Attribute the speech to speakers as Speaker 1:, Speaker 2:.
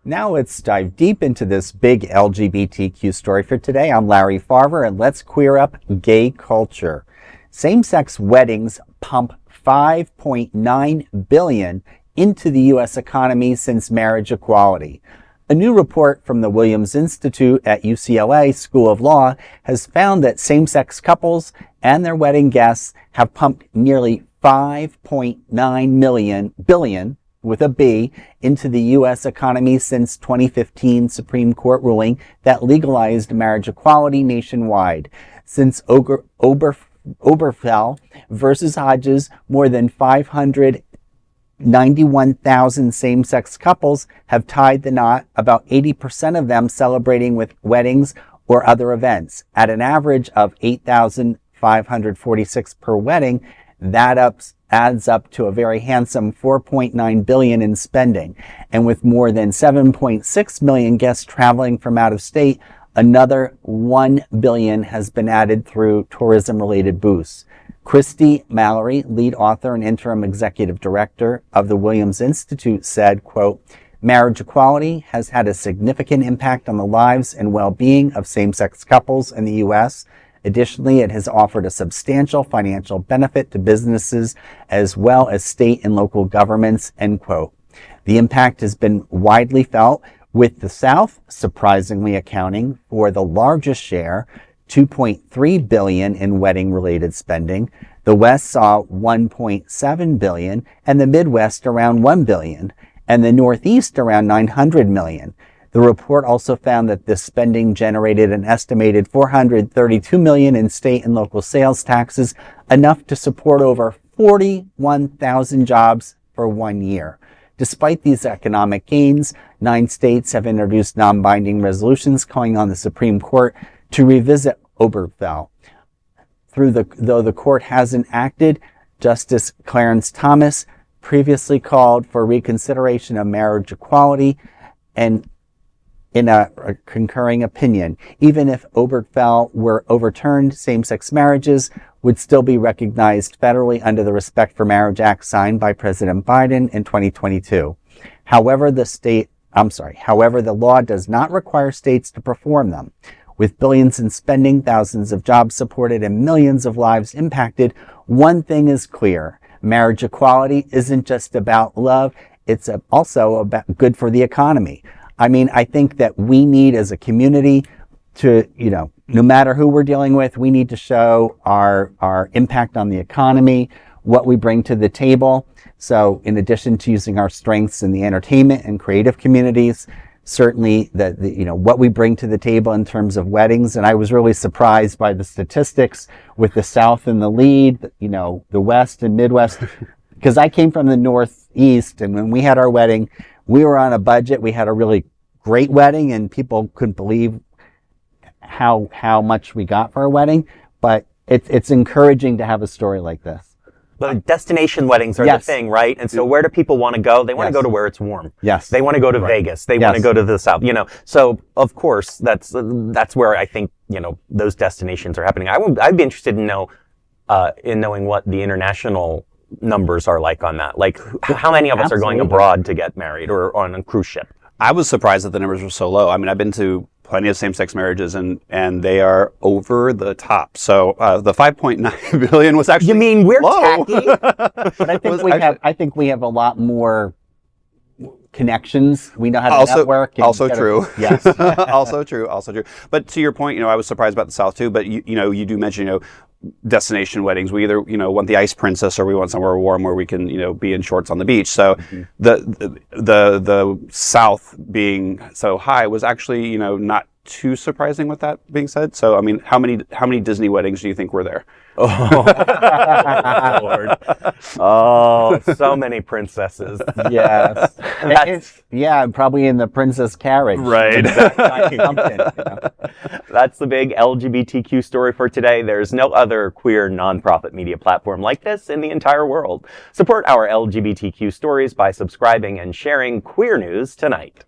Speaker 1: Now let's dive deep into this big LGBTQ story for today. I'm Larry Farver, and let's queer up gay culture. Same-sex weddings pump $5.9 billion into the U.S. economy since marriage equality. A new report from the Williams Institute at UCLA School of Law has found that same-sex couples and their wedding guests have pumped nearly $5.9 billion with a B into the U.S. economy since 2015 Supreme Court ruling that legalized marriage equality nationwide. Since Obergefell versus Hodges, more than 591,000 same-sex couples have tied the knot, about 80% of them celebrating with weddings or other events. At an average of $8,546 per wedding, that adds up to a very handsome $4.9 billion in spending. And with more than 7.6 million guests traveling from out of state, another $1 billion has been added through tourism-related boosts. Christy Mallory, lead author and interim executive director of the Williams Institute, said, quote, "Marriage equality has had a significant impact on the lives and well-being of same-sex couples in the U.S. Additionally, it has offered a substantial financial benefit to businesses as well as state and local governments," end quote. The impact has been widely felt, with the South surprisingly accounting for the largest share, $2.3 billion in wedding-related spending. The West saw $1.7 billion, and the Midwest around $1 billion, and the Northeast around $900 million. The report also found that this spending generated an estimated $432 million in state and local sales taxes, enough to support over 41,000 jobs for 1 year. Despite these economic gains, 9 states have introduced non-binding resolutions calling on the Supreme Court to revisit Obergefell. Though the court hasn't acted, Justice Clarence Thomas previously called for reconsideration of marriage equality, and in a concurring opinion, even if Obergefell were overturned, same-sex marriages would still be recognized federally under the Respect for Marriage Act signed by President Biden in 2022. However, the law does not require states to perform them. With billions in spending, thousands of jobs supported, and millions of lives impacted, one thing is clear: marriage equality isn't just about love, it's also about good for the economy. I mean, I think that we need, as a community, to, no matter who we're dealing with, we need to show our impact on the economy, what we bring to the table. So in addition to using our strengths in the entertainment and creative communities, certainly what we bring to the table in terms of weddings. And I was really surprised by the statistics with the South in the lead, the West and Midwest, because I came from the Northeast, and when we had our wedding, we were on a budget. We had a really great wedding, and people couldn't believe how much we got for our wedding. But it's encouraging to have a story like this.
Speaker 2: But destination weddings are the thing, right? And so where do people want to go? They want to go to where it's warm.
Speaker 1: Yes.
Speaker 2: They want to go to Vegas. They want to go to the South, So, of course, that's where I think, those destinations are happening. I'd be interested in knowing what the international numbers are like on that. Like, how many of us are going abroad to get married or on a cruise ship?
Speaker 3: I was surprised that the numbers were so low. I mean, I've been to plenty of same-sex marriages, and they are over the top. So the $5.9 billion was actually
Speaker 2: You mean we're
Speaker 3: low.
Speaker 2: tacky?
Speaker 1: But I think we have a lot more connections. We know how to network.
Speaker 3: Also true.
Speaker 1: Yes.
Speaker 3: Also true. But to your point, I was surprised about the South too. But you do mention, destination weddings. We either, want the ice princess, or we want somewhere warm where we can, be in shorts on the beach. So the South being so high was actually, not too surprising with that being said. So, I mean, how many Disney weddings do you think were there?
Speaker 2: Oh, Lord. Oh, so many princesses.
Speaker 1: Yes. Probably in the princess carriage.
Speaker 3: Right.
Speaker 2: That's the big LGBTQ story for today. There's no other queer nonprofit media platform like this in the entire world. Support our LGBTQ stories by subscribing and sharing queer news tonight.